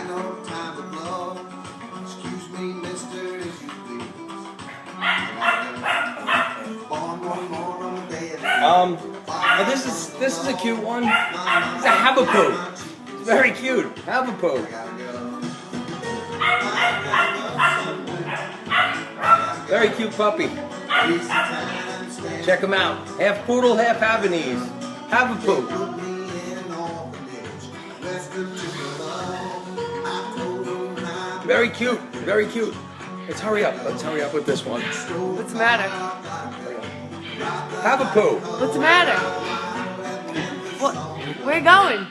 no time to blow. Excuse me, mister, if you please. Born one more on the day of oh, this is a cute one. It's a Havapoo. It's very cute. Havapoo. Very cute puppy. Check him out. Half poodle, half Havanese. Havapoo. Very cute. Very cute. Let's hurry up. Let's hurry up with this one. What's the matter? Havapoo. What's the matter? What? Where are you going?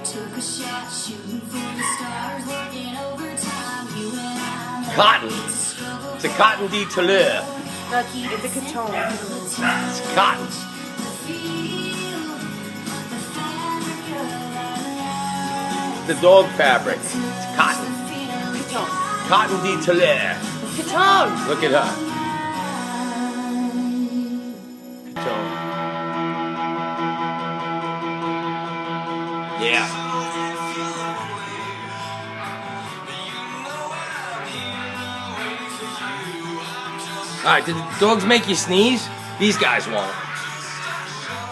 Took a shot, shooting for the stars, working overtime. You and I. Cotton. It's a Cotton de Toulouse. It's a Catone. It's cotton. The dog fabric. It's cotton. Catone. Cotton de Toulouse. Catone. Look at her. Catone. Yeah. Alright, did the dogs make you sneeze? These guys won't.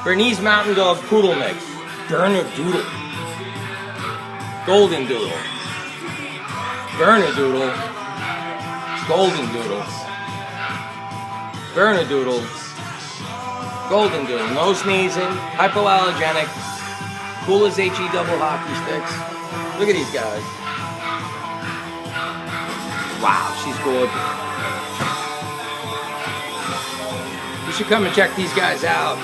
Bernese Mountain Dog Poodle Mix. Bernedoodle. Golden Doodle. Bernedoodle. Golden Doodle. Bernedoodle. Golden Doodle. No sneezing. Hypoallergenic. Cool as HE double hockey sticks. Look at these guys. Wow, she's gorgeous. You should come and check these guys out.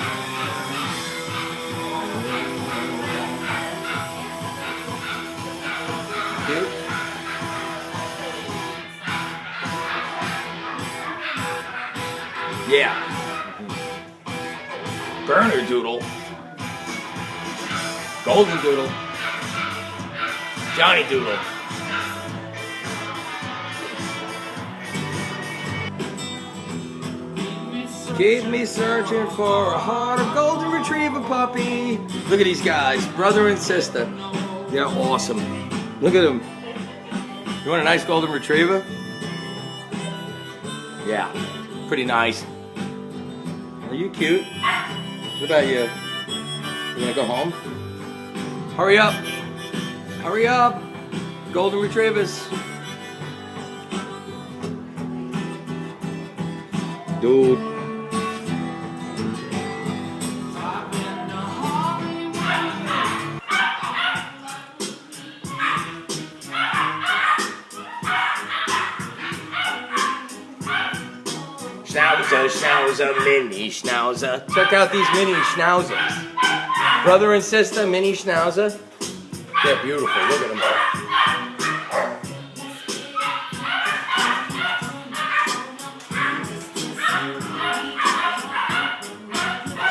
Cute. Yeah. Bernedoodle. Golden Doodle. Johnny Doodle. Keep me searching for a heart of golden retriever puppy. Look at these guys, brother and sister. They're awesome. Look at them. You want a nice golden retriever? Yeah, pretty nice. Are you cute? What about you? You wanna go home? Hurry up. Hurry up. Golden retrievers. Dude. Schnauzer, schnauzer, mini schnauzer. Check out these mini schnauzers. Brother and sister, mini schnauzer. They're beautiful. Look at them.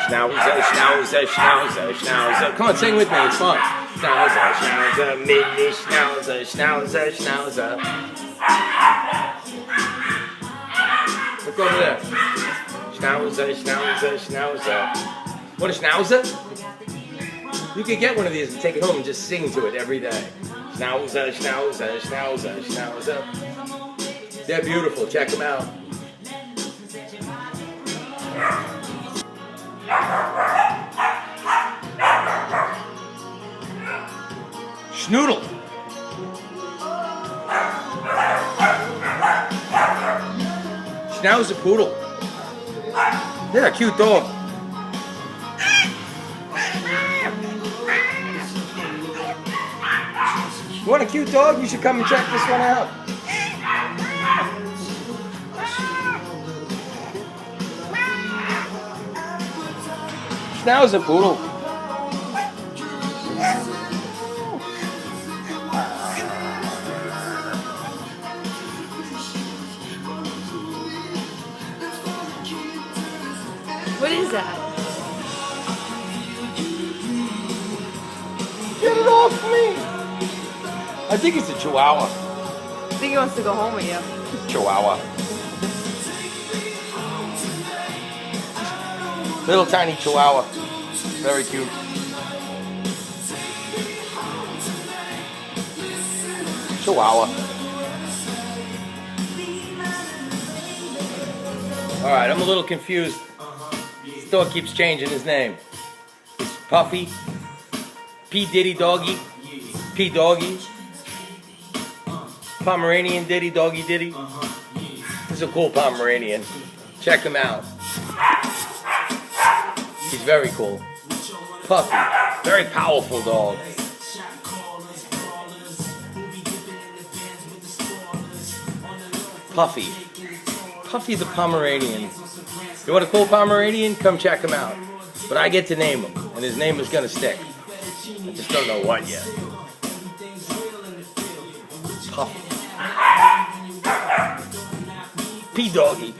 Schnauzer, schnauzer, schnauzer, schnauzer. Come on, sing with me. It's fun. Schnauzer, schnauzer, mini schnauzer, schnauzer, schnauzer. Look over there. Schnauzer, schnauzer, schnauzer. Want a schnauzer? You could get one of these and take it home and just sing to it every day. Schnauzer, schnauzer, schnauzer, schnauzer. They're beautiful. Check them out. Schnoodle. Schnauzer poodle. They're a cute dog. You want a cute dog? You should come and check this one out. Schnauzer poodle. What is that? Get it off me! I think it's a Chihuahua. I think he wants to go home with you. Chihuahua. Little tiny Chihuahua. Very cute. Chihuahua. Alright, I'm a little confused. This dog keeps changing his name. It's Puffy, P. Diddy Doggy, P. Doggy, Pomeranian Diddy Doggy Diddy. This is a cool Pomeranian. Check him out. He's very cool. Puffy, very powerful dog. Puffy. Puffy the Pomeranian. You want a cool Pomeranian? Come check him out. But I get to name him, and his name is gonna stick. I just don't know what yet. Puffy. P Doggy.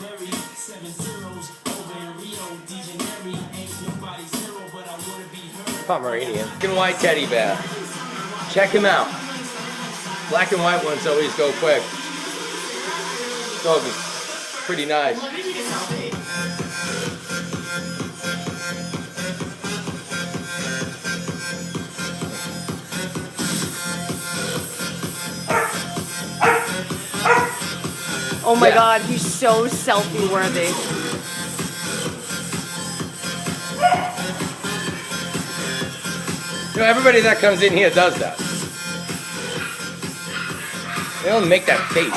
Pomeranian. Black and white teddy bear. Check him out. Black and white ones always go quick. Dog is pretty nice. Oh my Yeah. God, he's so selfie worthy. You know, everybody that comes in here does that. They don't make that face.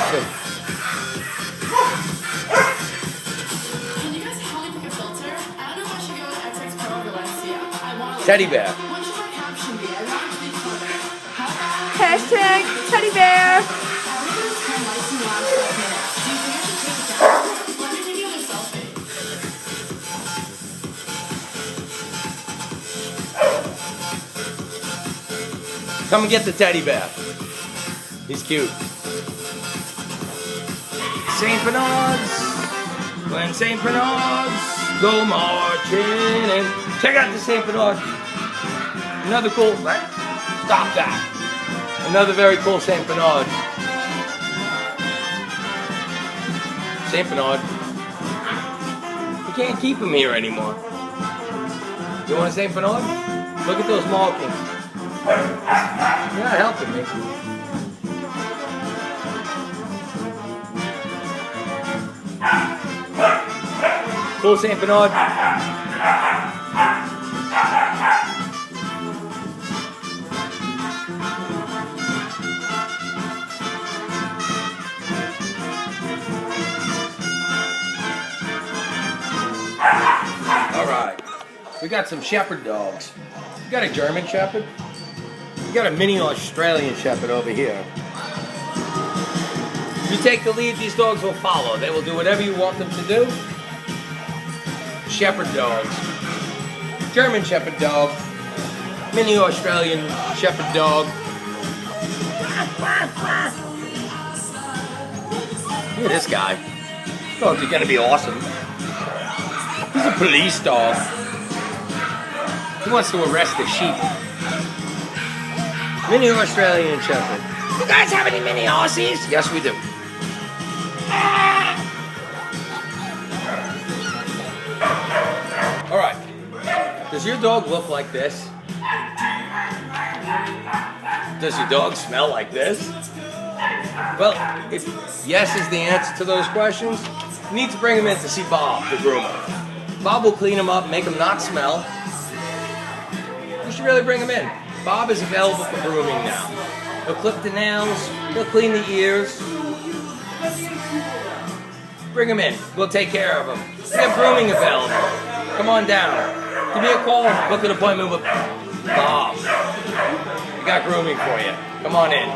Can you guys help me pick a filter? I don't know if I should go with XX Pro or Valencia. I want Teddy bear. What should my caption be? I want it to be clever. How about Hashtag teddy bear. everybody's turn lights and loud 5 minutes? Do you think I should take it down? Let me take another selfie. Come and get the teddy bear. He's cute. St. Bernards. When St. Bernards go marching in. Check out the St. Bernard. Another cool. Stop that. Another very cool St. Bernard. St. Bernard. You can't keep him here anymore. You want a St. Bernard? Look at those markings. You're not helping me. Cool St. Bernard. Alright. We got some shepherd dogs. We got a German shepherd. We got a mini Australian shepherd over here. You take the lead, these dogs will follow. They will do whatever you want them to do. Shepherd dogs. German shepherd dog. Mini Australian shepherd dog. Look at this guy. This dog's gonna be awesome. He's a police dog. He wants to arrest the sheep. Mini Australian shepherd. You guys have any mini Aussies? Yes, we do. All right. Does your dog look like this? Does your dog smell like this? Well, if yes is the answer to those questions, you need to bring him in to see Bob, the groomer. Bob will clean him up, make him not smell. You should really bring him in. Bob is available for grooming now. He'll clip the nails, he'll clean the ears. Bring him in. We'll take care of him. We have grooming available. Come on down. Give me a call. Book an appointment with Bob. We got grooming for you. Come on in.